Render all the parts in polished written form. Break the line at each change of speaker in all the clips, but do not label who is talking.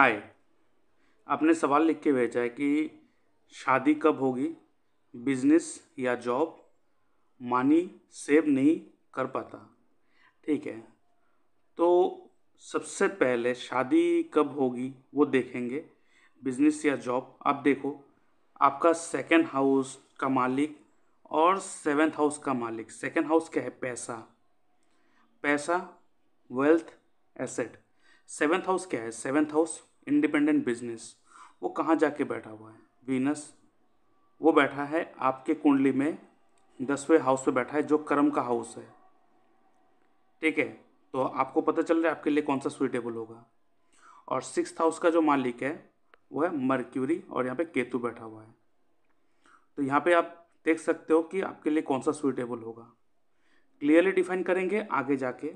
हाय। आपने सवाल लिख के भेजा है कि शादी कब होगी, बिजनेस या जॉब, मनी सेव नहीं कर पाता। ठीक है, तो सबसे पहले शादी कब होगी वो देखेंगे। बिजनेस या जॉब, आप देखो, आपका सेकंड हाउस का मालिक और सेवेंथ हाउस का मालिक। सेकंड हाउस क्या है? पैसा, पैसा, वेल्थ, एसेट। सेवेंथ हाउस क्या है? Seventh house independent business. वो कहाँ जाके बैठा हुआ है? वीनस। वो बैठा है आपके कुंडली में 10वें हाउस पे बैठा है, जो कर्म का हाउस है। ठीक है, तो आपको पता चल रहा है आपके लिए कौन सा सुइटेबल होगा। और सिक्स्थ हाउस का जो मालिक है वो है मर्क्यूरी, और यहाँ पे केतु बैठा हुआ है। तो यहाँ पे आप देख सकते हो कि आपके लिए कौन सा सुइटेबल होगा। क्लियरली डिफाइन करेंगे आगे जाके।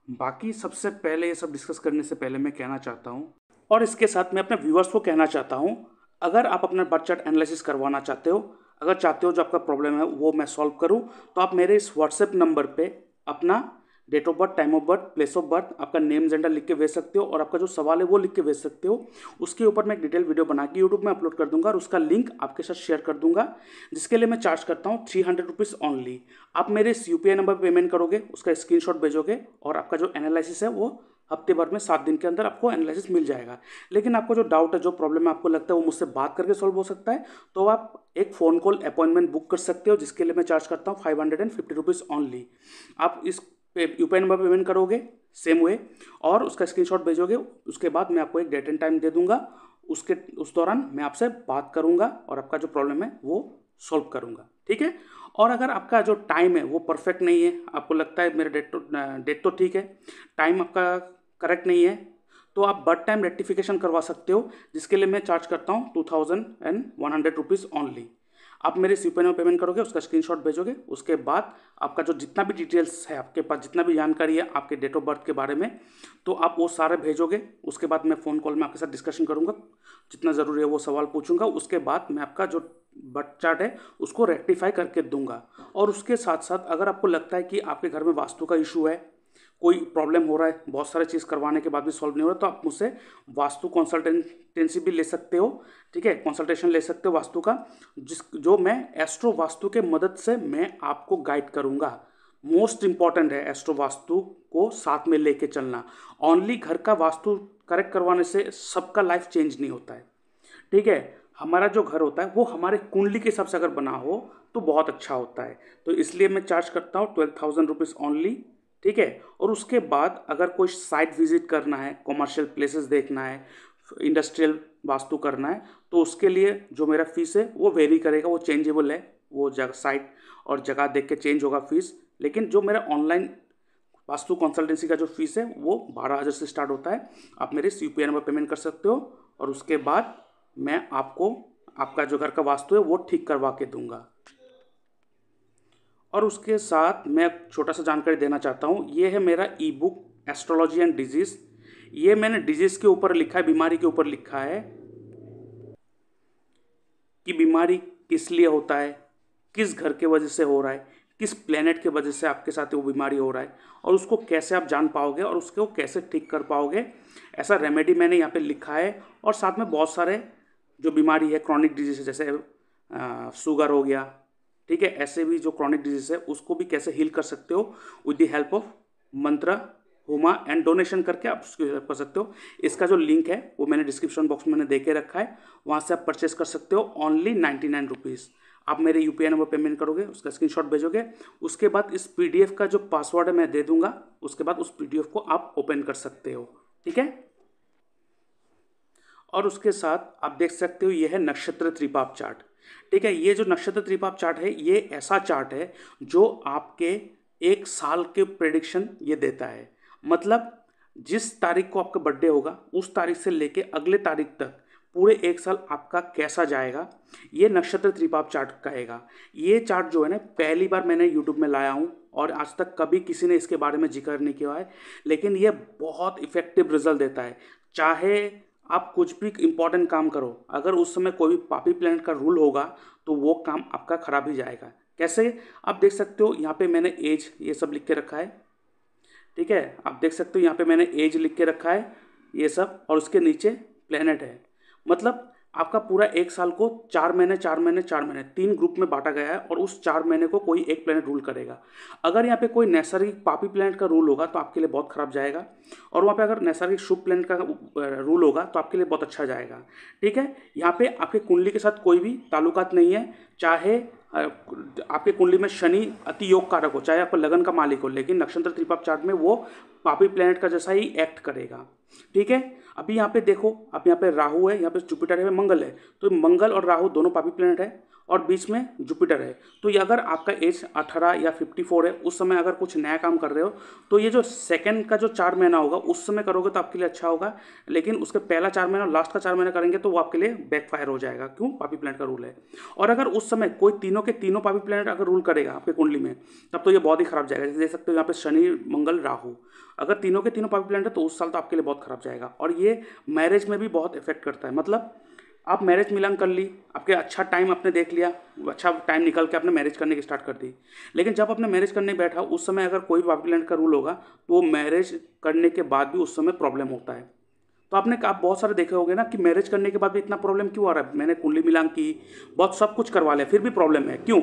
बाकी सबसे पहले ये सब डिस्कस करने से पहले मैं कहना चाहता हूँ, और इसके साथ मैं अपने व्यूअर्स को कहना चाहता हूँ, अगर आप अपना बर्थ चार्ट एनालिसिस करवाना चाहते हो, अगर चाहते हो जो आपका प्रॉब्लम है वो मैं सॉल्व करूँ, तो आप मेरे इस व्हाट्सएप नंबर पे अपना date of birth, time of birth, place of birth, आपका नेम जेंडर लिख के भेज सकते हो, और आपका जो सवाल है वो लिख के भेज सकते हो। उसके ऊपर मैं एक डिटेल वीडियो बना के यूट्यूब में अपलोड कर दूंगा, और उसका लिंक आपके साथ शेयर कर दूंगा, जिसके लिए मैं चार्ज करता हूँ 300 रुपीज़ ओनली। आप मेरे इस यूपीआई नंबर पर पेमेंट करोगे, उसका स्क्रीनशॉट भेजोगे, और आपका जो एनालिसिस है वो हफ्ते भर में 7 दिन के अंदर आपको एनालिसिस मिल जाएगा। लेकिन आपको जो डाउट है, जो प्रॉब्लम है, आपको लगता है वो मुझसे बात करके सॉल्व हो सकता है, तो आप एक फ़ोन कॉल अपॉइंटमेंट बुक कर सकते हो, जिसके लिए मैं चार्ज करता हूँ 550 रुपीज़ ओनली। आप इस यूपीआई नंबर पर पेमेंट करोगे सेम वे, और उसका स्क्रीनशॉट भेजोगे। उसके बाद मैं आपको एक डेट एंड टाइम दे दूंगा, उस दौरान मैं आपसे बात करूंगा और आपका जो प्रॉब्लम है वो सॉल्व करूंगा। ठीक है। और अगर आपका जो टाइम है वो परफेक्ट नहीं है, आपको लगता है मेरा डेट तो ठीक है, टाइम आपका करेक्ट नहीं है, तो आप बर्थ टाइम रेक्टिफिकेशन करवा सकते हो, जिसके लिए मैं चार्ज करता हूँ 2100 रुपीज़ ओनली। आप मेरे यूपीआई में पेमेंट करोगे, उसका स्क्रीनशॉट भेजोगे, उसके बाद आपका जो जितना भी डिटेल्स है, आपके पास जितना भी जानकारी है आपके डेट ऑफ बर्थ के बारे में, तो आप वो सारे भेजोगे। उसके बाद मैं फ़ोन कॉल में आपके साथ डिस्कशन करूँगा, जितना ज़रूरी है वो सवाल पूछूंगा। उसके बाद मैं आपका जो बर्थ चार्ट है उसको रेक्टिफाई करके दूंगा। और उसके साथ साथ अगर आपको लगता है कि आपके घर में वास्तु का इशू है, कोई प्रॉब्लम हो रहा है, बहुत सारे चीज़ करवाने के बाद भी सॉल्व नहीं हो रहा, तो आप मुझसे वास्तु कंसल्टेंसी भी ले सकते हो। ठीक है, कंसल्टेशन ले सकते हो वास्तु का, जो मैं एस्ट्रो वास्तु के मदद से मैं आपको गाइड करूंगा। मोस्ट इंपॉर्टेंट है एस्ट्रो वास्तु को साथ में लेके चलना। ओनली घर का वास्तु करेक्ट करवाने से सबका लाइफ चेंज नहीं होता है। ठीक है, हमारा जो घर होता है वो हमारे कुंडली के हिसाब से अगर बना हो तो बहुत अच्छा होता है। तो इसलिए मैं चार्ज करता हूँ 12,000 रुपीज़ ओनली। ठीक है। और उसके बाद अगर कोई साइट विजिट करना है, कॉमर्शियल प्लेसेस देखना है, इंडस्ट्रियल वास्तु करना है, तो उसके लिए जो मेरा फीस है वो वेरी करेगा, वो चेंजेबल है। वो जगह, साइट और जगह देख के चेंज होगा फीस। लेकिन जो मेरा ऑनलाइन वास्तु कंसल्टेंसी का जो फीस है वो 12,000 से स्टार्ट होता है। आप मेरे इस यूपीआई नंबर पेमेंट कर सकते हो, और उसके बाद मैं आपको आपका जो घर का वास्तु है वो ठीक करवा के दूंगा। और उसके साथ मैं छोटा सा जानकारी देना चाहता हूँ, ये है मेरा ई बुक एस्ट्रोलॉजी एंड डिजीज़। ये मैंने डिजीज़ के ऊपर लिखा है, बीमारी के ऊपर लिखा है कि बीमारी किस लिए होता है, किस घर के वजह से हो रहा है, किस प्लेनेट के वजह से आपके साथ वो बीमारी हो रहा है, और उसको कैसे आप जान पाओगे और उसको कैसे ठीक कर पाओगे। ऐसा रेमेडी मैंने यहाँ पे लिखा है। और साथ में बहुत सारे जो बीमारी है, क्रॉनिक डिजीज है, जैसे शुगर हो गया, ठीक है, ऐसे भी जो क्रॉनिक डिजीज है उसको भी कैसे हील कर सकते हो विद द हेल्प ऑफ मंत्र, हुमा एंड डोनेशन करके आप उसको हेल्प कर सकते हो। इसका जो लिंक है वो मैंने डिस्क्रिप्शन बॉक्स में मैंने दे के रखा है, वहाँ से आप परचेस कर सकते हो ओनली 99 रुपीज़। आप मेरे यूपीआई नंबर पेमेंट करोगे, उसका स्क्रीनशॉट भेजोगे, उसके बाद इस पीडीएफ का जो पासवर्ड है मैं दे दूंगा, उसके बाद उस पीडीएफ को आप ओपन कर सकते हो। ठीक है। और उसके साथ आप देख सकते हो ये है नक्षत्र त्रिपाप चार्ट। ठीक है, ये जो नक्षत्र त्रिपाप चार्ट है ये ऐसा चार्ट है जो आपके एक साल के प्रेडिक्शन ये देता है। मतलब जिस तारीख को आपका बर्थडे होगा उस तारीख से लेके अगले तारीख तक पूरे एक साल आपका कैसा जाएगा, ये नक्षत्र त्रिपाप चार्ट कहेगा। ये चार्ट जो है ना, पहली बार मैंने यूट्यूब में लाया हूँ, और आज तक कभी किसी ने इसके बारे में जिक्र नहीं किया है, लेकिन ये बहुत इफेक्टिव रिजल्ट देता है। चाहे आप कुछ भी इंपॉर्टेंट काम करो, अगर उस समय कोई भी पापी प्लेनेट का रूल होगा तो वो काम आपका खराब ही जाएगा। कैसे? आप देख सकते हो यहाँ पे मैंने एज ये सब लिख के रखा है। ठीक है, आप देख सकते हो यहाँ पे मैंने एज लिख के रखा है, ये सब, और उसके नीचे प्लेनेट है। मतलब आपका पूरा एक साल को 4 महीने 4 महीने 4 महीने 3 ग्रुप में बांटा गया है, और उस 4 महीने को कोई एक प्लेनेट रूल करेगा। अगर यहाँ पे कोई नैसर्गिक पापी प्लेनेट का रूल होगा तो आपके लिए बहुत खराब जाएगा, और वहाँ पे अगर नैसर्गिक शुभ प्लेनेट का रूल होगा तो आपके लिए बहुत अच्छा जाएगा। ठीक है, यहाँ पे आपके कुंडली के साथ कोई भी ताल्लुकात नहीं है, चाहे आपके कुंडली में शनि अति योग कारक हो, चाहे आपका लगन का मालिक हो, लेकिन नक्षत्र त्रिपाप चार्ट में वो पापी प्लेनेट का जैसा ही एक्ट करेगा। ठीक है, अभी यहाँ पे देखो, अब यहाँ पे राहु है, यहाँ पे जुपिटर है, मंगल है, तो मंगल और राहु दोनों पापी प्लेनेट है, और बीच में जुपिटर है। तो ये अगर आपका एज 18 या 54 है, उस समय अगर कुछ नया काम कर रहे हो तो ये जो सेकंड का जो 4 महीना होगा उस समय करोगे तो आपके लिए अच्छा होगा, लेकिन उसके पहला 4 महीना और लास्ट का 4 महीना करेंगे तो वो आपके लिए बैकफायर हो जाएगा। क्यों? पापी प्लेनेट का रूल है। और अगर उस समय कोई तीनों के तीनों पापी प्लेनेट अगर रूल करेगा आपके कुंडली में, तब तो ये बहुत ही खराब जाएगा। जैसे देख सकते हो यहाँ पे शनि मंगल राहु, अगर तीनों के तीनों पापी प्लेनेट है तो उस साल तो आपके लिए बहुत खराब जाएगा। और ये मैरिज में भी बहुत इफेक्ट करता है। मतलब आप मैरिज मिलान कर ली, आपके अच्छा टाइम आपने देख लिया, अच्छा टाइम निकल के आपने मैरिज करने की स्टार्ट कर दी, लेकिन जब आपने मैरिज करने बैठा उस समय अगर कोई पापी प्लेनेट का रूल होगा तो वो मैरिज करने के बाद भी उस समय प्रॉब्लम होता है। तो आप बहुत सारे देखे होंगे ना कि मैरिज करने के बाद भी इतना प्रॉब्लम क्यों आ रहा है, मैंने कुंडली मिलान की, बहुत सब कुछ करवा लिया, फिर भी प्रॉब्लम है। क्यों?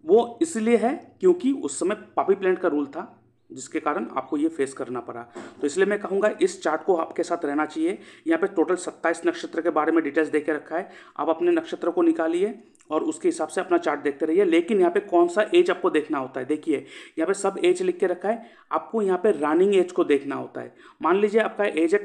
वो इसलिए है क्योंकि उस समय पापी प्लेनेट का रूल था, जिसके कारण आपको ये फेस करना पड़ा। तो इसलिए मैं कहूँगा इस चार्ट को आपके साथ रहना चाहिए। यहाँ पे टोटल 27 नक्षत्र के बारे में डिटेल्स दे के रखा है, आप अपने नक्षत्र को निकालिए और उसके हिसाब से अपना चार्ट देखते रहिए। लेकिन यहाँ पे कौन सा एज आपको देखना होता है, देखिए यहाँ पे सब एज लिख के रखा है, आपको यहाँ पे रनिंग एज को देखना होता है। मान लीजिए आपका एज है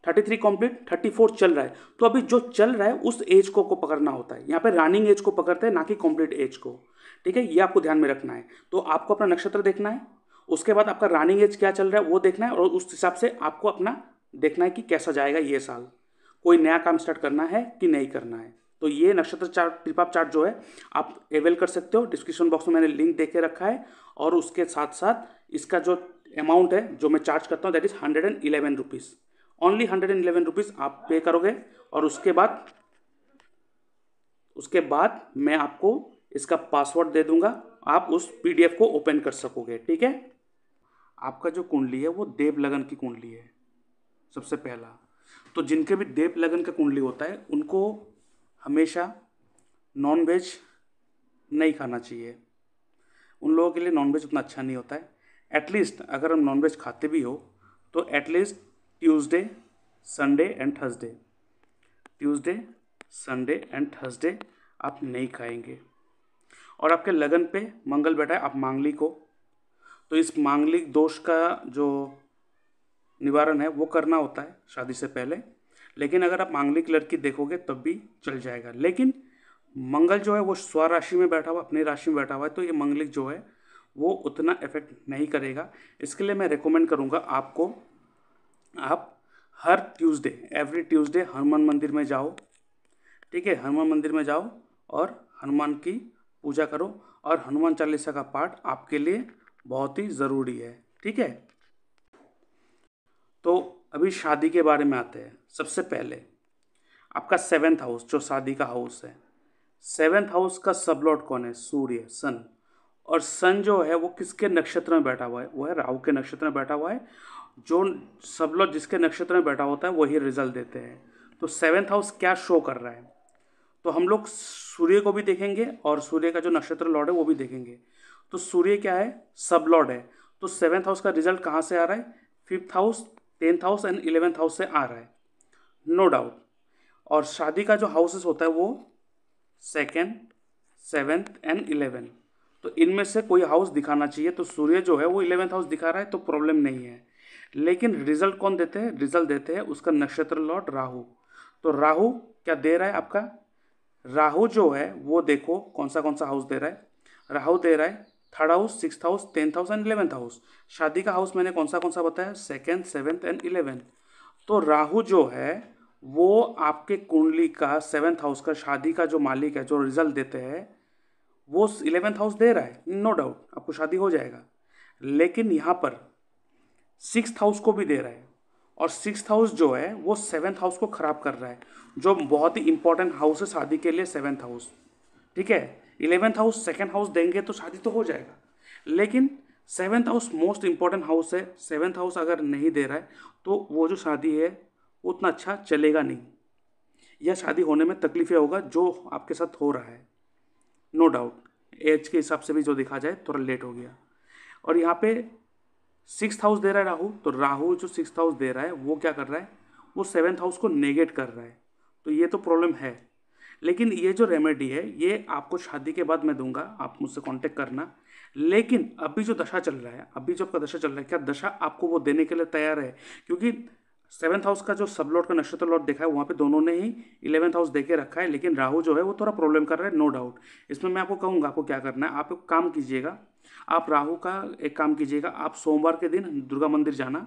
33 कंप्लीट, 34 चल रहा है, तो अभी जो चल रहा है उस एज को पकड़ना होता है। यहाँ पे रनिंग एज को पकड़ते हैं, ना कि कंप्लीट एज को। ठीक है, ये आपको ध्यान में रखना है। तो आपको अपना नक्षत्र देखना है, उसके बाद आपका रनिंग एज क्या चल रहा है वो देखना है, और उस हिसाब से आपको अपना देखना है कि कैसा जाएगा ये साल, कोई नया काम स्टार्ट करना है कि नहीं करना है। तो ये नक्षत्र चार्ट, त्रिपाप चार्ट जो है आप अवेल कर सकते हो। डिस्क्रिप्शन बॉक्स में मैंने लिंक दे के रखा है, और उसके साथ साथ इसका जो अमाउंट है जो मैं चार्ज करता हूँ that is 111 rupees, only 111 rupees आप पे करोगे। और उसके बाद मैं आपको इसका पासवर्ड दे दूंगा, आप उस पीडीएफ को ओपन कर सकोगे। ठीक है, आपका जो कुंडली है वो देव लगन की कुंडली है सबसे पहला। तो जिनके भी देव लगन का कुंडली होता है उनको हमेशा नॉनवेज नहीं खाना चाहिए, उन लोगों के लिए नॉनवेज उतना अच्छा नहीं होता है। एटलीस्ट अगर हम नॉनवेज खाते भी हो तो at least Tuesday Sunday and Thursday आप नहीं खाएंगे। और आपके लगन पे मंगल बैठा है, आप मांगलिक हो, तो इस मांगलिक दोष का जो निवारण है वो करना होता है शादी से पहले। लेकिन अगर आप मांगलिक लड़की देखोगे तब भी चल जाएगा। लेकिन मंगल जो है वो स्वराशि में बैठा हुआ, अपनी राशि में बैठा हुआ है, तो ये मांगलिक जो है वो उतना इफेक्ट नहीं करेगा। इसके लिए मैं रेकमेंड करूँगा आपको, आप हर ट्यूसडे, एवरी ट्यूसडे हनुमान मंदिर में जाओ। ठीक है, हनुमान मंदिर में जाओ और हनुमान की पूजा करो, और हनुमान चालीसा का पाठ आपके लिए बहुत ही ज़रूरी है। ठीक है, तो अभी शादी के बारे में आते हैं। सबसे पहले आपका 7th हाउस जो शादी का हाउस है, 7th हाउस का सबलॉर्ड कौन है? सूर्य, सन। और सन जो है वो किसके नक्षत्र में बैठा हुआ है? वो है राहु के नक्षत्र में बैठा हुआ है। जो सबलॉर्ड जिसके नक्षत्र में बैठा होता है वही रिजल्ट देते हैं। तो 7th हाउस क्या शो कर रहा है? तो हम लोग सूर्य को भी देखेंगे और सूर्य का जो नक्षत्र लॉर्ड है वो भी देखेंगे। तो सूर्य क्या है? सब लॉर्ड है। तो 7th हाउस का रिजल्ट कहाँ से आ रहा है? 5th house, 10th house and 11th house से आ रहा है, नो डाउट। और शादी का जो हाउसेस होता है वो 2nd, 7th एंड 11th, तो इनमें से कोई हाउस दिखाना चाहिए। तो सूर्य जो है वो 11th हाउस दिखा रहा है तो प्रॉब्लम नहीं है। लेकिन रिजल्ट कौन देते हैं? रिजल्ट देते हैं उसका नक्षत्र लॉर्ड राहु। तो राहु क्या दे रहा है आपका? राहु जो है वो देखो कौन सा हाउस दे रहा है। राहु दे रहा है 3rd house, 6th house, 10th house and 11th house. शादी का हाउस मैंने कौन सा बताया? 2nd, 7th and 11th। तो राहु जो है वो आपके कुंडली का 7th हाउस का शादी का जो मालिक है, जो रिजल्ट देते हैं, वो 11th हाउस दे रहा है, नो डाउट आपको शादी हो जाएगा। लेकिन यहाँ पर 6th हाउस को भी दे रहा है, और 6th हाउस जो है वो 7th हाउस को खराब कर रहा है, जो बहुत ही इंपॉर्टेंट हाउस है शादी के लिए, 7th हाउस। ठीक है, 11th हाउस, 2nd हाउस देंगे तो शादी तो हो जाएगा। लेकिन seventh house most important house है। सेवन्थ हाउस अगर नहीं दे रहा है तो वो जो शादी है उतना अच्छा चलेगा नहीं, या शादी होने में तकलीफें होगा जो आपके साथ हो रहा है। नो डाउट एज के हिसाब से भी जो देखा जाए थोड़ा लेट हो गया। और यहाँ पे सिक्स हाउस दे रहा है राहु, तो राहु जो सिक्स हाउस दे रहा है वो क्या कर रहा है, वो सेवन्थ हाउस को नेगेट कर रहा है। तो ये तो प्रॉब्लम है। लेकिन ये जो रेमेडी है ये आपको शादी के बाद मैं दूंगा, आप मुझसे कांटेक्ट करना। लेकिन अभी जो दशा चल रहा है, अभी जो आपका दशा चल रहा है, क्या दशा आपको वो देने के लिए तैयार है? क्योंकि सेवन्थ हाउस का जो सब लॉर्ड का नक्षत्र लॉर्ड देखा है वहाँ पे दोनों ने ही इलेवंथ हाउस देके रखा है, लेकिन राहु जो है वो थोड़ा प्रॉब्लम कर रहा है, नो डाउट। इसमें मैं आपको कहूँगा आपको क्या करना है। आप एक काम कीजिएगा, आप राहु का एक काम कीजिएगा, आप सोमवार के दिन दुर्गा मंदिर जाना।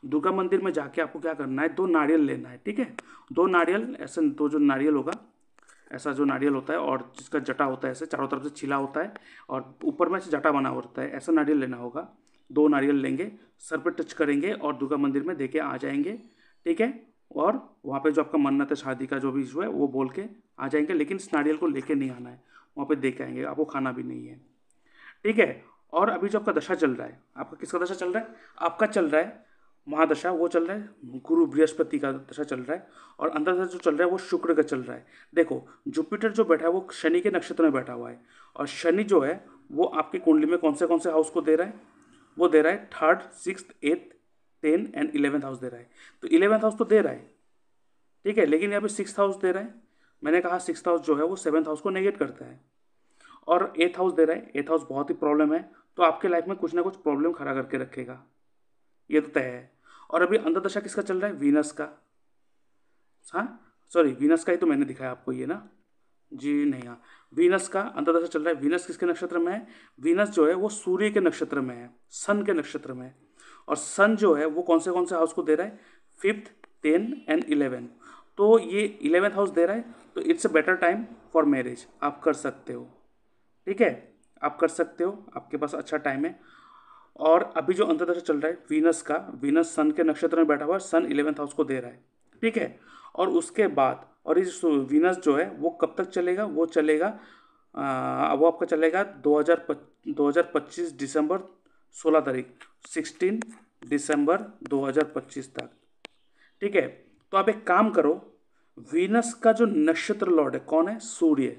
दुर्गा मंदिर में जाके आपको क्या करना है, 2 नारियल लेना है, ठीक है। 2 नारियल, ऐसे 2 जो नारियल होगा, ऐसा जो नारियल होता है और जिसका जटा होता है ऐसे चारों तरफ से छिला होता है और ऊपर में से जटा बना होता है, ऐसा नारियल लेना होगा। 2 नारियल लेंगे, सर पे टच करेंगे और दुर्गा मंदिर में दे के आ जाएंगे, ठीक है। और वहाँ पे जो आपका मन्नत है शादी का जो भी इशू है वो बोल के आ जाएंगे, लेकिन इस नारियल को लेके नहीं आना है, वहाँ पे दे के आएंगे, आपको खाना भी नहीं है, ठीक है। और अभी जो आपका दशा चल रहा है, आपका किसका दशा चल रहा है? आपका चल रहा है महादशा, वो चल रहा है गुरु बृहस्पति का दशा चल रहा है। और अंदर से जो चल रहा है वो शुक्र का चल रहा है। देखो जुपिटर जो बैठा है वो शनि के नक्षत्र में बैठा हुआ है, और शनि जो है वो आपकी कुंडली में कौन से हाउस को दे रहा है? वो दे रहा है 3rd 6th 8th 10 and 11th house दे रहा है। तो 11th हाउस तो दे रहा है, ठीक है, लेकिन यहाँ पे 6th हाउस दे रहा है। मैंने कहा 6th हाउस जो है वो 7th हाउस को नेगेट करता है। और 8th हाउस दे रहा है, 8th हाउस बहुत ही प्रॉब्लम है, तो आपके लाइफ में कुछ ना कुछ प्रॉब्लम खड़ा करके रखेगा, ये तो तय है। और अभी अंतर्दशा किसका चल रहा है? वीनस का। हाँ सॉरी, वीनस का ही तो मैंने दिखाया आपको ये ना, जी नहीं, हाँ वीनस का अंतर्दशा चल रहा है। वीनस किसके नक्षत्र में है? वीनस जो है वो सूर्य के नक्षत्र में है, सन के नक्षत्र में है। और सन जो है वो कौन से हाउस को दे रहा है? 5th 10 and 11। तो ये 11th हाउस दे रहा है, तो it's a better time for marriage, आप कर सकते हो, ठीक है, आप कर सकते हो, आपके पास अच्छा टाइम है। और अभी जो अंतर्दशा चल रहा है वीनस का, वीनस सन के नक्षत्र में बैठा हुआ है, सन 11th हाउस को दे रहा है, ठीक है। और उसके बाद और इस वीनस जो है वो कब तक चलेगा? वो चलेगा वो आपका चलेगा 2025 दिसंबर 16 तारीख, 16 दिसंबर 2025 तक, ठीक है। तो आप एक काम करो, वीनस का जो नक्षत्र लॉर्ड है कौन है? सूर्य।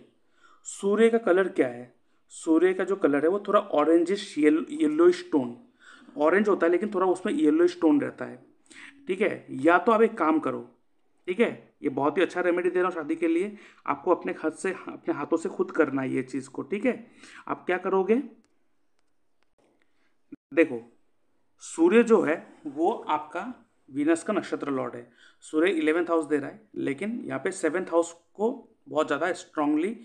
सूर्य का कलर क्या है? सूर्य का जो कलर है वो थोड़ा ऑरेंजिश येलो स्टोन, ऑरेंज होता है लेकिन थोड़ा उसमें येलो स्टोन रहता है, ठीक है। या तो आप एक काम करो, ठीक है, ये बहुत ही अच्छा रेमेडी दे रहा हूँ शादी के लिए, आपको अपने हाथों से खुद करना है ये चीज़ को, ठीक है। आप क्या करोगे, देखो सूर्य जो है वो आपका वीनस का नक्षत्र लॉर्ड है। सूर्य 11th हाउस दे रहा है, लेकिन यहाँ पे 7th हाउस को बहुत ज़्यादा स्ट्रांगली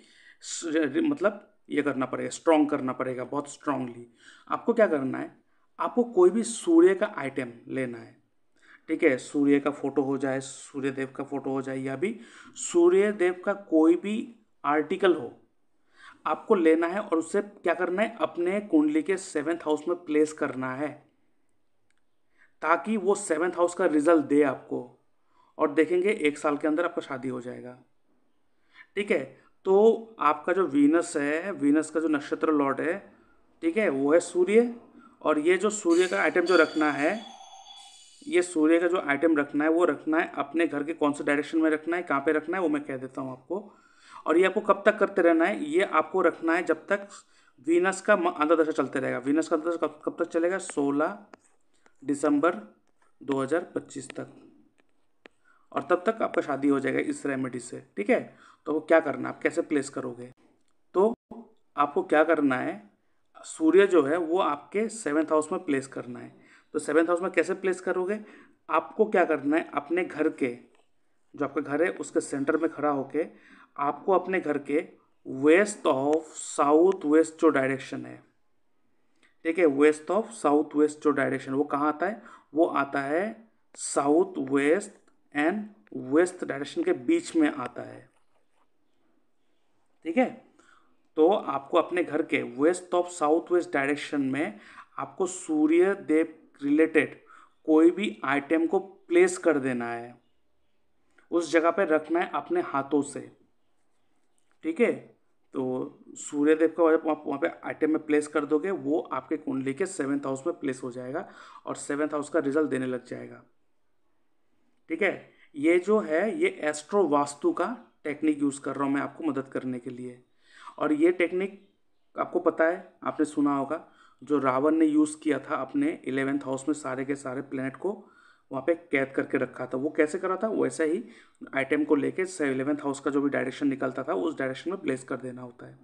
मतलब ये करना पड़ेगा, स्ट्रांग करना पड़ेगा बहुत स्ट्रांगली। आपको क्या करना है, आपको कोई भी सूर्य का आइटम लेना है, ठीक है। सूर्य का फोटो हो जाए, सूर्य देव का फोटो हो जाए, या भी सूर्य देव का कोई भी आर्टिकल हो, आपको लेना है और उससे क्या करना है, अपने कुंडली के 7th हाउस में प्लेस करना है, ताकि वो 7th हाउस का रिजल्ट दे आपको। और देखेंगे 1 साल के अंदर आपका शादी हो जाएगा, ठीक है। तो आपका जो वीनस है, वीनस का जो नक्षत्र लॉर्ड है, ठीक है, वो है सूर्य। और ये जो सूर्य का आइटम जो रखना है, ये सूर्य का जो आइटम रखना है वो रखना है अपने घर के कौन से डायरेक्शन में रखना है, कहाँ पे रखना है वो मैं कह देता हूँ आपको। और ये आपको कब तक करते रहना है? ये आपको रखना है जब तक वीनस का अंतर्दशा चलते रहेगा। वीनस का अंतर्दशा कब तक चलेगा? 16 दिसंबर 2025 तक। और तब तक आपका शादी हो जाएगा इस रेमेडी से, ठीक है। तो वो क्या करना है, आप कैसे प्लेस करोगे? तो आपको क्या करना है, सूर्य जो है वो आपके 7th हाउस में प्लेस करना है। तो 7th हाउस में कैसे प्लेस करोगे? आपको क्या करना है, अपने घर के जो आपका घर है उसके सेंटर में खड़ा होके आपको अपने घर के वेस्ट ऑफ साउथ वेस्ट जो डायरेक्शन है, ठीक है, वेस्ट ऑफ साउथ वेस्ट जो डायरेक्शन वो कहाँ आता है? वो आता है south west and west direction के बीच में आता है, ठीक है। तो आपको अपने घर के west of south west direction में आपको सूर्य देव रिलेटेड कोई भी आइटम को प्लेस कर देना है, उस जगह पे रखना है अपने हाथों से, ठीक है। तो सूर्यदेव का जब आप वहाँ पे आइटम में प्लेस कर दोगे वो आपके कुंडली के 7th हाउस में प्लेस हो जाएगा और 7th हाउस का रिजल्ट देने लग जाएगा। ठीक है, ये जो है ये एस्ट्रो वास्तु का टेक्निक यूज़ कर रहा हूँ मैं आपको मदद करने के लिए। और ये टेक्निक आपको पता है, आपने सुना होगा, जो रावण ने यूज़ किया था अपने 11th हाउस में सारे के सारे प्लैनेट को वहाँ पे कैद करके रखा था। वो कैसे करा था? वैसे ही आइटम को लेके 11th हाउस का जो भी डायरेक्शन निकलता था उस डायरेक्शन में प्लेस कर देना होता है।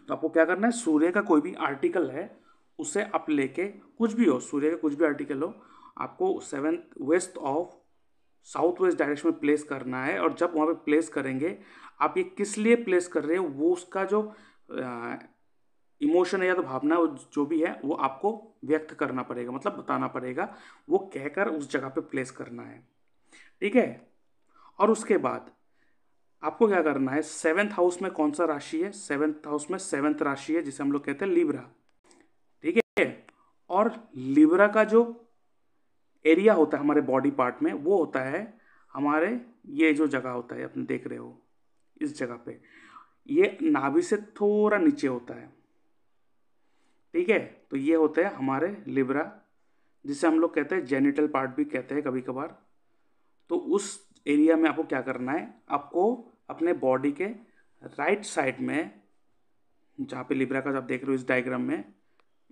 तो आपको क्या करना है, सूर्य का कोई भी आर्टिकल है उसे आप लेके, कुछ भी हो, सूर्य का कुछ भी आर्टिकल हो, आपको 7th west of south west direction में प्लेस करना है। और जब वहाँ पे प्लेस करेंगे, आप ये किस लिए प्लेस कर रहे हैं वो उसका जो इमोशन है या तो भावना जो भी है वो आपको व्यक्त करना पड़ेगा, मतलब बताना पड़ेगा, वो कहकर उस जगह पे प्लेस करना है। ठीक है, और उसके बाद आपको क्या करना है, 7th हाउस में कौन सा राशि है? 7th हाउस में 7th राशि है जिसे हम लोग कहते हैं लिब्रा। ठीक है, और लिब्रा का जो एरिया होता है हमारे बॉडी पार्ट में वो होता है हमारे, ये जो जगह होता है अपने देख रहे हो इस जगह पे, ये नाभि से थोड़ा नीचे होता है। ठीक है, तो ये होते हैं हमारे लिब्रा, जिसे हम लोग कहते हैं जेनिटल पार्ट भी कहते हैं कभी कभार। तो उस एरिया में आपको क्या करना है, आपको अपने बॉडी के राइट साइड में, जहाँ पे लिब्रा का आप देख रहे हो इस डायग्राम में,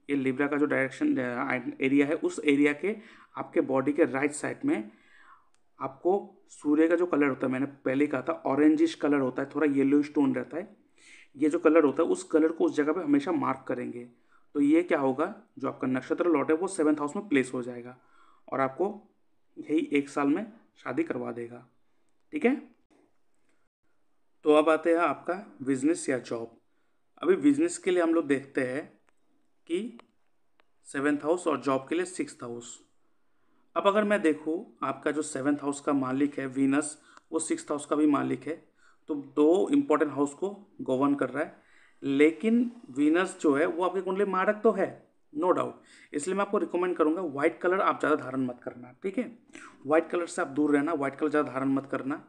ये लिब्रा का जो डायरेक्शन एरिया है उस एरिया के आपके बॉडी के राइट साइड में आपको सूर्य का जो कलर होता है, मैंने पहले कहा था ऑरेंजिश कलर होता है, थोड़ा येलो टोन रहता है, ये जो कलर होता है उस कलर को उस जगह पे हमेशा मार्क करेंगे। तो ये क्या होगा, जो आपका नक्षत्र लॉट है वो 7th हाउस में प्लेस हो जाएगा और आपको यही 1 साल में शादी करवा देगा। ठीक है, तो अब आते हैं आपका बिजनेस या जॉब। अभी बिजनेस के लिए हम लोग देखते हैं कि 7th हाउस और जॉब के लिए 6th हाउस। अब अगर मैं देखूँ आपका जो 7th हाउस का मालिक है वीनस, वो 6th हाउस का भी मालिक है, तो 2 इंपॉर्टेंट हाउस को गवर्न कर रहा है। लेकिन वीनस जो है वो आपकी कुंडली मारक तो है, नो डाउट, इसलिए मैं आपको रिकमेंड करूंगा व्हाइट कलर आप ज़्यादा धारण मत करना। ठीक है, व्हाइट कलर से आप दूर रहना, व्हाइट कलर ज़्यादा धारण मत करना।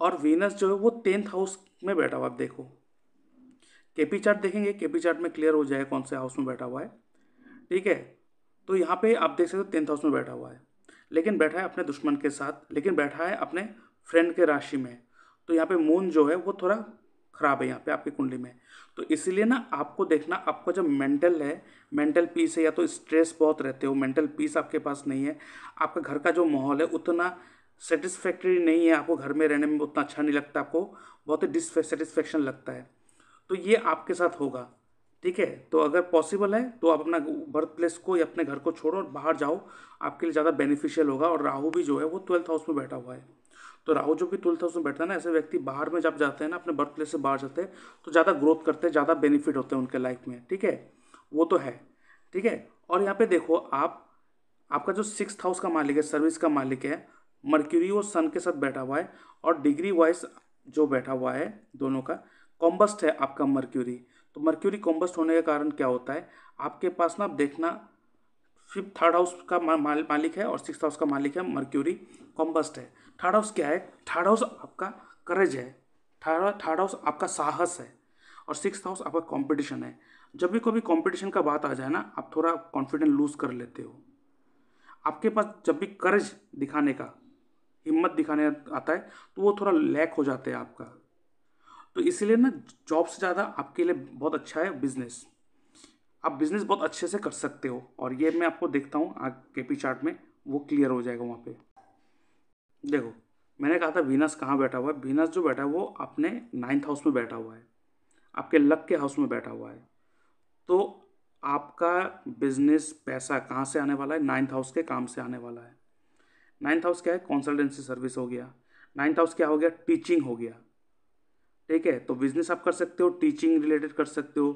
और वीनस जो है वो 10th हाउस में बैठा हुआ, आप देखो केपी चार्ट देखेंगे, केपी चार्ट में क्लियर हो जाएगा कौन से हाउस में बैठा हुआ है। ठीक है, तो यहाँ पे आप देख सकते हो 10th हाउस में बैठा हुआ है, लेकिन बैठा है अपने दुश्मन के साथ, लेकिन बैठा है अपने फ्रेंड के राशि में। तो यहाँ पे मून जो है वो थोड़ा खराब है यहाँ पे आपकी कुंडली में। तो इसीलिए ना आपको देखना, आपका जो मेंटल है, मेंटल पीस है, या तो स्ट्रेस बहुत रहते हो, मेंटल पीस आपके पास नहीं है, आपका घर का जो माहौल है उतना सेटिस्फैक्ट्री नहीं है, आपको घर में रहने में उतना अच्छा नहीं लगता, आपको बहुत ही डिससेटिस्फेक्शन लगता है, तो ये आपके साथ होगा। ठीक है, तो अगर पॉसिबल है तो आप अपना बर्थ प्लेस को या अपने घर को छोड़ो और बाहर जाओ, आपके लिए ज़्यादा बेनिफिशियल होगा। और राहु भी जो है वो 12th हाउस में बैठा हुआ है, तो राहु जो भी 12th हाउस में बैठता है ना, ऐसे व्यक्ति बाहर में जब जाते हैं ना, अपने बर्थ प्लेस से बाहर जाते हैं तो ज़्यादा ग्रोथ करते हैं, ज़्यादा बेनिफिट होते हैं उनके लाइफ में। ठीक है, वो तो है। ठीक है, और यहाँ पे देखो आप, आपका जो 6th हाउस का मालिक है, सर्विस का मालिक है, मर्क्यूरी वो सन के साथ बैठा हुआ है, और डिग्री वाइज जो बैठा हुआ है दोनों का कॉम्बस्ट है आपका मर्क्यूरी। तो मर्क्यूरी कॉम्बस्ट होने के कारण क्या होता है, आपके पास ना, आप देखना 3rd हाउस का मालिक है और 6th हाउस का मालिक है मर्क्यूरी, कॉम्बस्ट है। 3rd हाउस क्या है? 3rd हाउस आपका करेज है, 3rd हाउस आपका साहस है, और 6th हाउस आपका कंपटीशन है। जब भी कभी कंपटीशन का बात आ जाए ना, आप थोड़ा कॉन्फिडेंस लूज कर लेते हो। आपके पास जब भी करेज दिखाने का, हिम्मत दिखाने आता है तो वो थोड़ा लैक हो जाते हैं आपका। तो इसलिए ना जॉब से ज़्यादा आपके लिए बहुत अच्छा है बिजनेस, आप बिजनेस बहुत अच्छे से कर सकते हो। और ये मैं आपको देखता हूँ आगे केपी चार्ट में, वो क्लियर हो जाएगा वहाँ पे। देखो, मैंने कहा था वीनस कहाँ बैठा हुआ है, वीनस जो बैठा है वो अपने 9th हाउस में बैठा हुआ है, आपके लक के हाउस में बैठा हुआ है। तो आपका बिजनेस पैसा कहाँ से आने वाला है? 9th हाउस के काम से आने वाला है। 9th हाउस क्या है? कंसल्टेंसी सर्विस हो गया। 9th हाउस क्या हो गया? टीचिंग हो गया। ठीक है, तो बिजनेस आप कर सकते हो, टीचिंग रिलेटेड कर सकते हो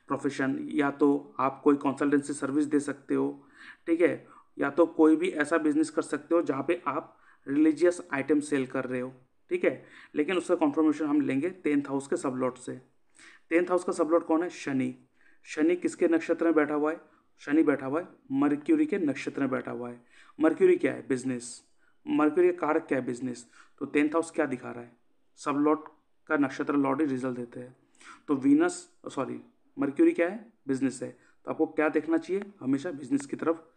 प्रोफेशन, या तो आप कोई कंसल्टेंसी सर्विस दे सकते हो। ठीक है, या तो कोई भी ऐसा बिजनेस कर सकते हो जहाँ पे आप रिलीजियस आइटम सेल कर रहे हो। ठीक है, लेकिन उसका कॉन्फर्मेशन हम लेंगे 10th हाउस के सबलॉट से। 10th हाउस का सबलॉट कौन है? शनि। शनि किसके नक्षत्र में बैठा हुआ है? शनि बैठा हुआ है मर्क्यूरी के नक्षत्र में बैठा हुआ है। मर्क्यूरी क्या है? बिजनेस। मर्क्यूरी का कारक क्या है? बिजनेस। तो 10th हाउस क्या दिखा रहा है? सब लॉट का नक्षत्र लॉट ही रिजल्ट देते हैं। तो मर्क्यूरी क्या है, बिजनेस है, तो आपको क्या देखना चाहिए, हमेशा बिजनेस की तरफ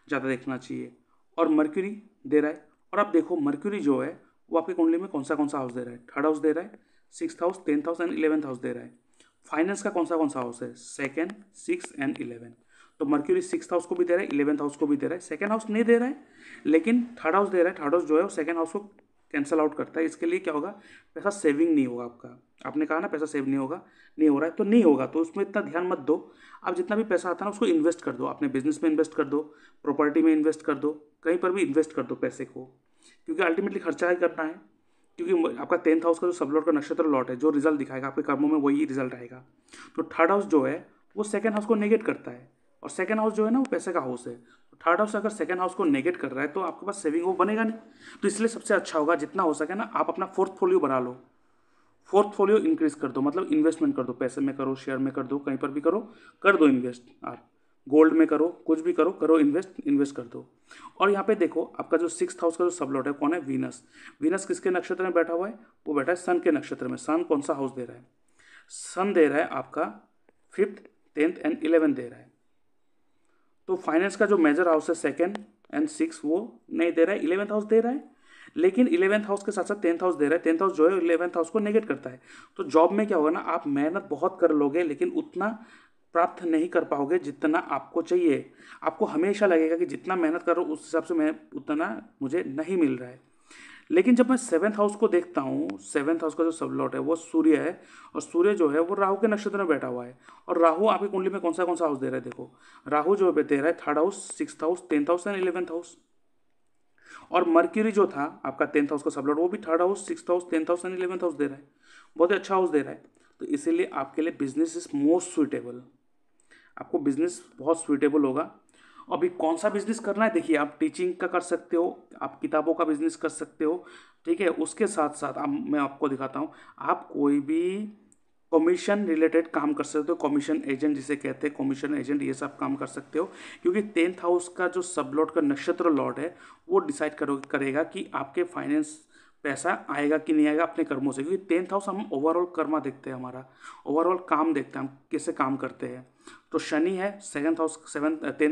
ज़्यादा देखना चाहिए। और मर्क्यूरी दे रहा है, और आप देखो मर्क्यूरी जो है वो आपकी कुंडली में कौन सा हाउस दे रहा है, थर्ड हाउस दे रहा है, sixth house, 10th house and 11th house दे रहा है। फाइनेंस का कौन सा हाउस है, सेकेंड, 6 एंड 11। तो मर्क्यूरी 6th हाउस को भी दे रहा है, 11th हाउस को भी दे रहा है, सेकेंड हाउस नहीं दे रहा है, लेकिन थर्ड हाउस दे रहा है। थर्ड हाउस जो है वो सेकेंड हाउस को कैंसिल आउट करता है। इसके लिए क्या होगा, पैसा सेविंग नहीं होगा आपका। आपने कहा ना पैसा सेव नहीं होगा, नहीं हो रहा है तो नहीं होगा, तो उसमें इतना ध्यान मत दो। आप जितना भी पैसा आता है ना उसको इन्वेस्ट कर दो, अपने बिजनेस में इन्वेस्ट कर दो, प्रॉपर्टी में इन्वेस्ट कर दो, कहीं पर भी इन्वेस्ट कर दो पैसे को, क्योंकि अल्टीमेटली खर्चा ही करना है। क्योंकि आपका 10th हाउस का जो सब लॉट का नक्षत्र लॉट है, जो रिजल्ट दिखाएगा आपके कर्मों में वही रिजल्ट आएगा। तो थर्ड हाउस जो है वो सेकंड हाउस को नेगेट करता है, और सेकंड हाउस जो है ना वो पैसे का हाउस है। तो थर्ड हाउस अगर सेकंड हाउस को नेगेट कर रहा है तो आपके पास सेविंग वो बनेगा नहीं। तो इसलिए सबसे अच्छा होगा जितना हो सके ना आप अपना पोर्टफोलियो बना लो, पोर्टफोलियो इंक्रीज कर दो, मतलब इन्वेस्टमेंट कर दो, पैसे में करो, शेयर में कर दो, कहीं पर भी करो, कर दो इन्वेस्ट। आप गोल्ड में करो, कुछ भी करो, करो इन्वेस्ट कर दो। और यहाँ पे देखो आपका जो 6th हाउस का जो सबलॉट है कौन है, वीनस। वीनस किसके नक्षत्र में बैठा हुआ है, वो बैठा है सन के नक्षत्र में। सन कौन सा हाउस दे रहा है, सन दे रहा है आपका 5th, 10th एंड 11th दे रहा है। तो फाइनेंस का जो मेजर हाउस है 2nd एंड 6 वो नहीं दे रहा है, 11th हाउस दे रहा है, लेकिन 11th हाउस के साथ साथ 10th हाउस दे रहा है। 10th हाउस जो है 11th हाउस को नेगेट करता है। तो जॉब में क्या होगा ना, आप मेहनत बहुत कर लोगे लेकिन उतना प्राप्त नहीं कर पाओगे जितना आपको चाहिए। आपको हमेशा लगेगा कि जितना मेहनत करो उस हिसाब से मैं उतना मुझे नहीं मिल रहा है। लेकिन जब मैं 7th हाउस को देखता हूँ, 7th हाउस का जो सब लॉट है वो सूर्य है, और सूर्य जो है वो राहु के नक्षत्र में बैठा हुआ है। और राहु आपकी कुंडली में कौन सा हाउस दे रहा है, देखो राहु जो दे रहा है third house, 6th house, 10th house and 11th house. और मर्क्यूरी जो था आपका 10th हाउस का सब लॉट वो भी third house, 6th house, 10th house and 11th house दे रहा है। बहुत ही अच्छा हाउस दे रहा है। तो इसीलिए आपके लिए बिजनेस इज मोस्ट सुइटेबल, आपको बिजनेस बहुत सुइटेबल होगा। अभी कौन सा बिजनेस करना है, देखिए आप टीचिंग का कर सकते हो, आप किताबों का बिजनेस कर सकते हो, ठीक है। उसके साथ साथ मैं आपको दिखाता हूँ, आप कोई भी कमीशन रिलेटेड काम कर सकते हो, कमीशन एजेंट जिसे कहते हैं, कमीशन एजेंट, ये सब काम कर सकते हो। क्योंकि 10th हाउस का जो सब लॉट का नक्षत्र लॉट है वो डिसाइड करेगा कि आपके फाइनेंस पैसा आएगा कि नहीं आएगा अपने कर्मों से। क्योंकि 10th हाउस हम ओवरऑल कर्मा देखते हैं, हमारा ओवरऑल काम देखते हैं, हम कैसे काम करते हैं। तो शनि है 10th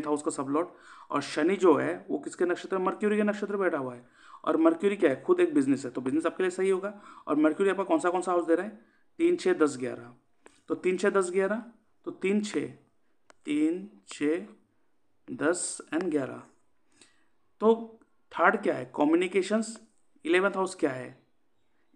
हाउस का सब लॉट, और शनि जो है वो किसके नक्षत्र, मर्क्यूरी के नक्षत्र बैठा हुआ है। और मर्क्यूरी क्या है, खुद एक बिजनेस है, तो बिजनेस आपके लिए सही होगा। और मर्क्यूरी आपका कौन सा हाउस दे रहा है, 3, 6, 10, 11। तो 3, 6, 10, 11, तो 3, 6, 10 एंड 11। तो थर्ड क्या है, कम्युनिकेशंस। 11th हाउस क्या है,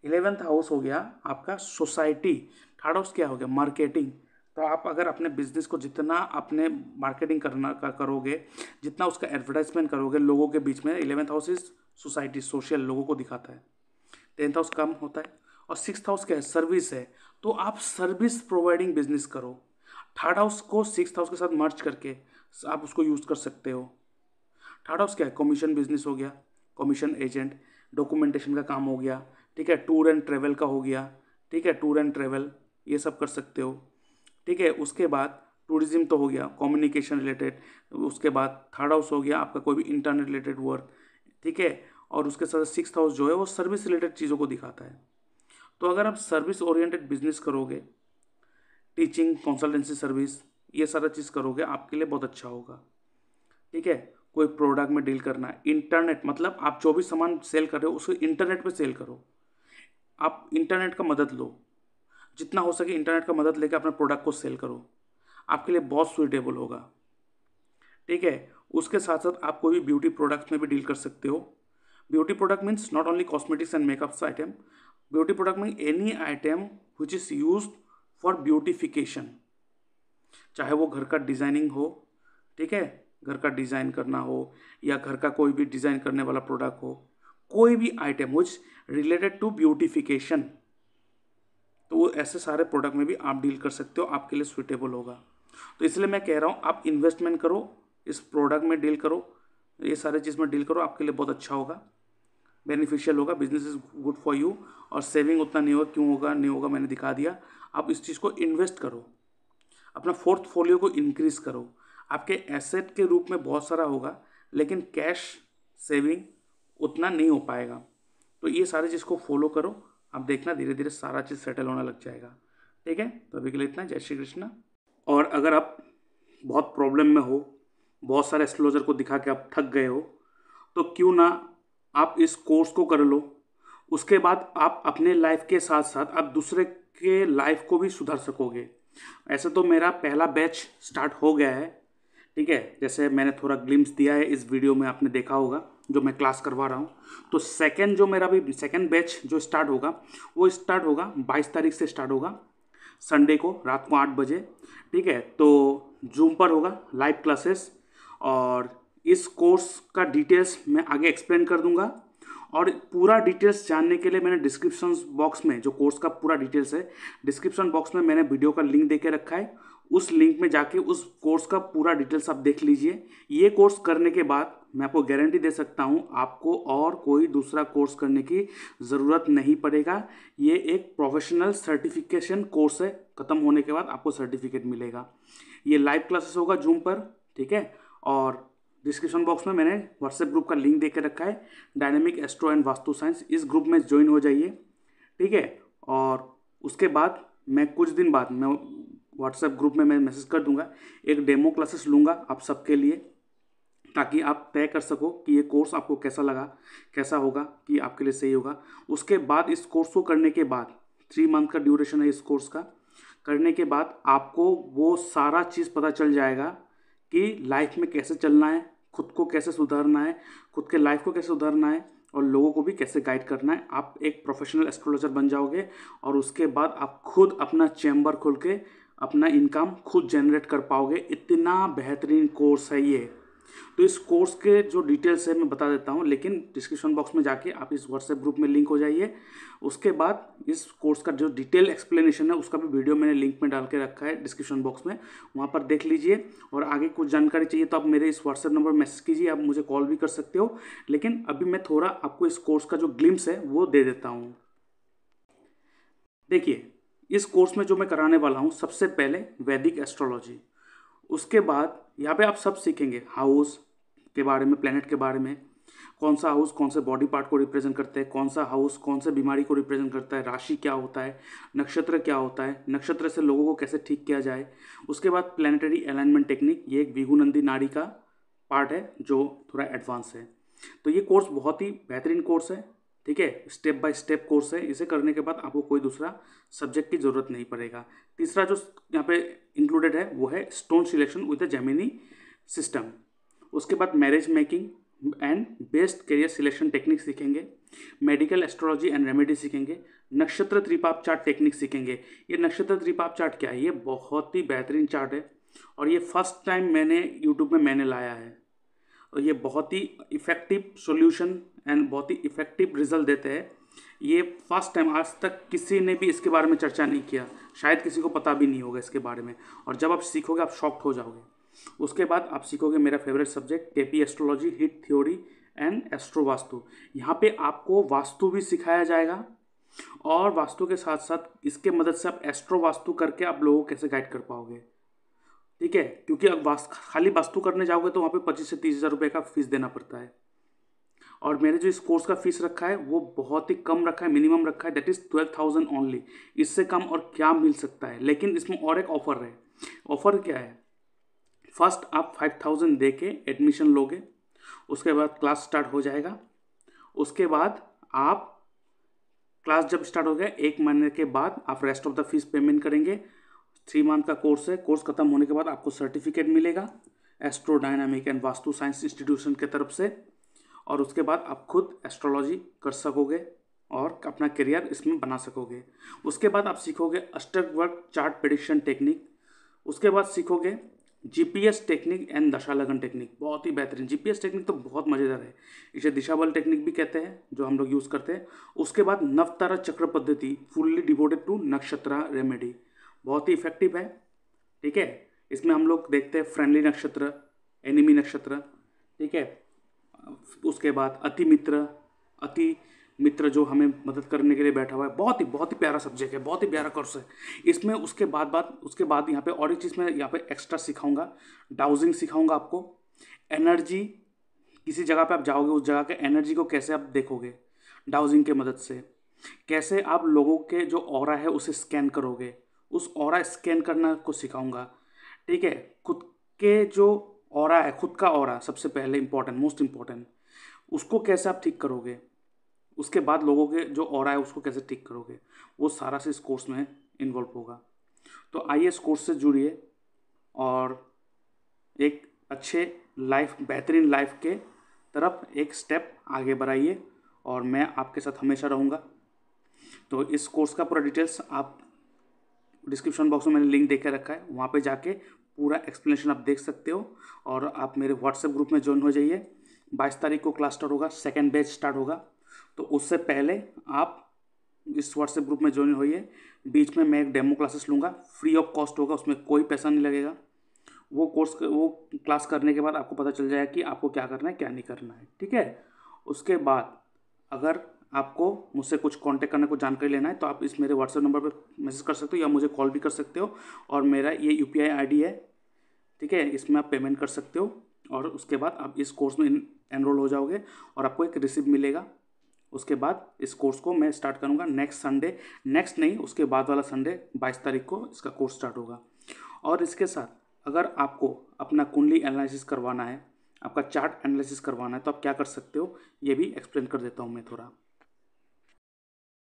11th हाउस हो गया आपका सोसाइटी। थर्ड हाउस क्या हो गया, मार्केटिंग। तो आप अगर अपने बिजनेस को जितना अपने मार्केटिंग करोगे, जितना उसका एडवर्टाइजमेंट करोगे लोगों के बीच में, 11th house is society, social, लोगों को दिखाता है। 10th हाउस कम होता है। और 6th हाउस क्या है, सर्विस है, तो आप सर्विस प्रोवाइडिंग बिजनेस करो। थर्ड हाउस को 6th हाउस के साथ मर्ज करके आप उसको यूज़ कर सकते हो। थर्ड हाउस क्या है, कमीशन बिजनेस हो गया, कमीशन एजेंट, डॉक्यूमेंटेशन का काम हो गया, ठीक है, टूर एंड ट्रेवल का हो गया, ठीक है, टूर एंड ट्रेवल ये सब कर सकते हो, ठीक है। उसके बाद टूरिज्म तो हो गया, कम्युनिकेशन रिलेटेड। उसके बाद थर्ड हाउस हो गया आपका कोई भी इंटरनेट रिलेटेड वर्क, ठीक है। और उसके साथ 6th हाउस जो है वो सर्विस रिलेटेड चीज़ों को दिखाता है। तो अगर आप सर्विस ओरिएंटेड बिजनेस करोगे, टीचिंग, कंसल्टेंसी सर्विस, ये सारा चीज़ करोगे आपके लिए बहुत अच्छा होगा, ठीक है। कोई प्रोडक्ट में डील करना है, इंटरनेट, मतलब आप जो भी सामान सेल कर रहे हो उसको इंटरनेट पे सेल करो। आप इंटरनेट का मदद लो, जितना हो सके इंटरनेट का मदद लेकर अपने प्रोडक्ट को सेल करो, आपके लिए बहुत सुइटेबल होगा, ठीक है। उसके साथ साथ आप कोई भी ब्यूटी प्रोडक्ट्स में भी डील कर सकते हो। Beauty product means not only cosmetics and makeups item. Beauty product mean any item which is use for beautification, चाहे वो घर का डिज़ाइनिंग हो, ठीक है, घर का डिज़ाइन करना हो, या घर का कोई भी डिज़ाइन करने वाला प्रोडक्ट हो, कोई भी item which related to beautification, तो वो ऐसे सारे प्रोडक्ट में भी आप डील कर सकते हो, आपके लिए सुइटेबल होगा। तो इसलिए मैं कह रहा हूँ आप इन्वेस्टमेंट करो, इस प्रोडक्ट में डील करो, ये सारे चीज़ में डील करो, आपके लिए बहुत अच्छा होगा, बेनिफिशियल होगा, business is good for you. और सेविंग उतना नहीं होगा, क्यों होगा नहीं होगा मैंने दिखा दिया। आप इस चीज़ को इन्वेस्ट करो, अपना पोर्टफोलियो को इंक्रीज करो। आपके एसेट के रूप में बहुत सारा होगा, लेकिन कैश सेविंग उतना नहीं हो पाएगा। तो ये सारी चीज़ को फॉलो करो, आप देखना धीरे धीरे सारा चीज़ सेटल होने लग जाएगा, ठीक है, तो अभी के लिए इतना। जय श्री कृष्ण। और अगर आप बहुत प्रॉब्लम में हो, बहुत सारे एस्ट्रोलॉजर को दिखा के आप थक गए हो, तो क्यों ना आप इस कोर्स को कर लो। उसके बाद आप अपने लाइफ के साथ साथ आप दूसरे के लाइफ को भी सुधार सकोगे। ऐसे तो मेरा पहला बैच स्टार्ट हो गया है, ठीक है, जैसे मैंने थोड़ा ग्लिम्स दिया है इस वीडियो में, आपने देखा होगा जो मैं क्लास करवा रहा हूँ। तो सेकंड जो मेरा भी सेकंड बैच जो स्टार्ट होगा, वो स्टार्ट होगा 22 तारीख से स्टार्ट होगा, संडे को रात को 8 बजे, ठीक है। तो जूम पर होगा लाइव क्लासेस, और इस कोर्स का डिटेल्स मैं आगे एक्सप्लेन कर दूंगा। और पूरा डिटेल्स जानने के लिए मैंने डिस्क्रिप्शन बॉक्स में, जो कोर्स का पूरा डिटेल्स है, डिस्क्रिप्शन बॉक्स में मैंने वीडियो का लिंक दे के रखा है। उस लिंक में जाके उस कोर्स का पूरा डिटेल्स आप देख लीजिए। ये कोर्स करने के बाद मैं आपको गारंटी दे सकता हूँ, आपको और कोई दूसरा कोर्स करने की ज़रूरत नहीं पड़ेगा। ये एक प्रोफेशनल सर्टिफिकेशन कोर्स है, ख़त्म होने के बाद आपको सर्टिफिकेट मिलेगा। ये लाइव क्लासेस होगा जूम पर, ठीक है। और डिस्क्रिप्शन बॉक्स में मैंने व्हाट्सएप ग्रुप का लिंक दे के रखा है, dynamic astro and vastu science. इस ग्रुप में ज्वाइन हो जाइए, ठीक है। और उसके बाद मैं कुछ दिन बाद मैं व्हाट्सएप ग्रुप में मैं मैसेज कर दूंगा, एक डेमो क्लासेस लूँगा आप सबके लिए, ताकि आप तय कर सको कि ये कोर्स आपको कैसा लगा, कैसा होगा, कि आपके लिए सही होगा। उसके बाद इस कोर्स को करने के बाद 3 मंथ का ड्यूरेशन है इस कोर्स का, करने के बाद आपको वो सारा चीज़ पता चल जाएगा कि लाइफ में कैसे चलना है, खुद को कैसे सुधारना है, खुद के लाइफ को कैसे सुधारना है, और लोगों को भी कैसे गाइड करना है। आप एक प्रोफेशनल एस्ट्रोलॉजर बन जाओगे, और उसके बाद आप खुद अपना चैम्बर खोल के अपना इनकम खुद जनरेट कर पाओगे। इतना बेहतरीन कोर्स है ये। तो इस कोर्स के जो डिटेल्स है मैं बता देता हूँ, लेकिन डिस्क्रिप्शन बॉक्स में जाके आप इस व्हाट्सएप ग्रुप में लिंक हो जाइए। उसके बाद इस कोर्स का जो डिटेल एक्सप्लेनेशन है उसका भी वीडियो मैंने लिंक में डाल के रखा है डिस्क्रिप्शन बॉक्स में, वहाँ पर देख लीजिए। और आगे कुछ जानकारी चाहिए तो आप मेरे इस व्हाट्सएप नंबर मैसेज कीजिए, आप मुझे कॉल भी कर सकते हो। लेकिन अभी मैं थोड़ा आपको इस कोर्स का जो ग्लिम्स है वो दे देता हूँ। देखिए, इस कोर्स में जो मैं कराने वाला हूँ, सबसे पहले वैदिक एस्ट्रोलॉजी, उसके बाद यहाँ पे आप सब सीखेंगे हाउस के बारे में, प्लेनेट के बारे में, कौन सा हाउस कौन से बॉडी पार्ट को रिप्रेजेंट करते हैं, कौन सा हाउस कौन से बीमारी को रिप्रेजेंट करता है, राशि क्या होता है, नक्षत्र क्या होता है, नक्षत्र से लोगों को कैसे ठीक किया जाए। उसके बाद प्लानिटरी अलाइनमेंट टेक्निक, ये एक विगुनंदी नाड़ी का पार्ट है जो थोड़ा एडवांस है। तो ये कोर्स बहुत ही बेहतरीन कोर्स है, ठीक है, स्टेप बाय स्टेप कोर्स है। इसे करने के बाद आपको कोई दूसरा सब्जेक्ट की ज़रूरत नहीं पड़ेगा। तीसरा जो यहाँ पे इंक्लूडेड है वो है stone selection with the Gemini system. उसके बाद marriage making and best career selection technique सीखेंगे, मेडिकल एस्ट्रोलॉजी एंड रेमेडी सीखेंगे, नक्षत्र त्रिपाप चार्ट टेक्निक सीखेंगे। ये नक्षत्र त्रिपाप चार्ट क्या है? ये बहुत ही बेहतरीन चार्ट है, और ये फर्स्ट टाइम मैंने यूट्यूब में मैंने लाया है, और ये बहुत ही इफ़ेक्टिव सॉल्यूशन एंड बहुत ही इफ़ेक्टिव रिजल्ट देते हैं। ये फर्स्ट टाइम, आज तक किसी ने भी इसके बारे में चर्चा नहीं किया, शायद किसी को पता भी नहीं होगा इसके बारे में। और जब आप सीखोगे आप शॉक्ड हो जाओगे। उसके बाद आप सीखोगे मेरा favourite subject KP astrology, hit theory and astro vastu. यहाँ पे आपको वास्तु भी सिखाया जाएगा, और वास्तु के साथ साथ इसके मदद से आप एस्ट्रो वास्तु करके आप लोगों को कैसे गाइड कर पाओगे, ठीक है। क्योंकि अब खाली वास्तु करने जाओगे तो वहाँ पे 25 से 30 हज़ार रुपये का फीस देना पड़ता है। और मैंने जो इस कोर्स का फीस रखा है वो बहुत ही कम रखा है, मिनिमम रखा है, दैट इज़ 12,000 ओनली। इससे कम और क्या मिल सकता है। लेकिन इसमें और एक ऑफर है। ऑफर क्या है? फर्स्ट आप 5,000 दे के एडमिशन लोगे, उसके बाद क्लास स्टार्ट हो जाएगा। उसके बाद आप क्लास जब स्टार्ट हो गया 1 महीने के बाद आप rest of the fees payment करेंगे। 3 मंथ का कोर्स है। कोर्स खत्म होने के बाद आपको सर्टिफिकेट मिलेगा astro dynamic and vastu science institution की तरफ से, और उसके बाद आप खुद एस्ट्रोलॉजी कर सकोगे और अपना करियर इसमें बना सकोगे। उसके बाद आप सीखोगे अष्टवर्ग चार्ट प्रेडिक्शन टेक्निक। उसके बाद सीखोगे जीपीएस टेक्निक एंड दशा लगन टेक्निक, बहुत ही बेहतरीन। जीपीएस टेक्निक तो बहुत मज़ेदार है, इसे दिशा बल टेक्निक भी कहते हैं, जो हम लोग यूज़ करते हैं। उसके बाद नवतारा चक्र पद्धति, फुल्ली डिवोटेड टू नक्षत्र रेमेडी, बहुत ही इफेक्टिव है, ठीक है। इसमें हम लोग देखते हैं फ्रेंडली नक्षत्र, एनिमी नक्षत्र, ठीक है। उसके बाद अति मित्र जो हमें मदद करने के लिए बैठा हुआ है। बहुत ही प्यारा सब्जेक्ट है, बहुत ही प्यारा कोर्स है। इसमें उसके बाद यहाँ पे और एक चीज़ मैं यहाँ पे एक्स्ट्रा सिखाऊंगा, डाउजिंग सिखाऊंगा आपको। एनर्जी, किसी जगह पे आप जाओगे उस जगह के एनर्जी को कैसे आप देखोगे डाउजिंग के मदद से, कैसे आप लोगों के जो ऑरा है उसे स्कैन करोगे, उस ऑरा स्कैन करना को सिखाऊंगा। ठीक है, खुद के जो ऑरा है, खुद का ऑरा सबसे पहले इम्पोर्टेंट, मोस्ट इम्पोर्टेंट, उसको कैसे आप ठीक करोगे, उसके बाद लोगों के जो ऑरा है उसको कैसे ठीक करोगे, वो सारा से इस कोर्स में इन्वॉल्व होगा। तो आइए इस कोर्स से जुड़िए और एक अच्छे लाइफ, बेहतरीन लाइफ के तरफ एक स्टेप आगे बढ़ाइए, और मैं आपके साथ हमेशा रहूँगा। तो इस कोर्स का पूरा डिटेल्स आप डिस्क्रिप्शन बॉक्स में मैंने लिंक दे के रखा है, वहाँ पे जाके पूरा एक्सप्लेनेशन आप देख सकते हो। और आप मेरे व्हाट्सएप ग्रुप में ज्वाइन हो जाइए। 22 तारीख को क्लास स्टार्ट होगा, सेकेंड बैच स्टार्ट होगा। तो उससे पहले आप इस व्हाट्सएप ग्रुप में ज्वाइन होइए। बीच में मैं एक डेमो क्लासेस लूँगा, फ्री ऑफ कॉस्ट होगा, उसमें कोई पैसा नहीं लगेगा। वो क्लास करने के बाद आपको पता चल जाएगा कि आपको क्या करना है क्या नहीं करना है। ठीक है, उसके बाद अगर आपको मुझसे कुछ कांटेक्ट करने को जानकारी लेना है तो आप इस मेरे व्हाट्सएप नंबर पर मैसेज कर सकते हो या मुझे कॉल भी कर सकते हो। और मेरा ये UPI ID है, ठीक है, इसमें आप पेमेंट कर सकते हो। और उसके बाद आप इस कोर्स में एनरोल हो जाओगे और आपको एक रिसिप्ट मिलेगा। उसके बाद इस कोर्स को मैं स्टार्ट करूँगा नेक्स्ट संडे, नेक्स्ट नहीं उसके बाद वाला संडे 22 तारीख को इसका कोर्स स्टार्ट होगा। और इसके साथ अगर आपको अपना कुंडली एनालिसिस करवाना है, आपका चार्ट एनालिसिस करवाना है, तो आप क्या कर सकते हो ये भी एक्सप्लेन कर देता हूँ मैं थोड़ा।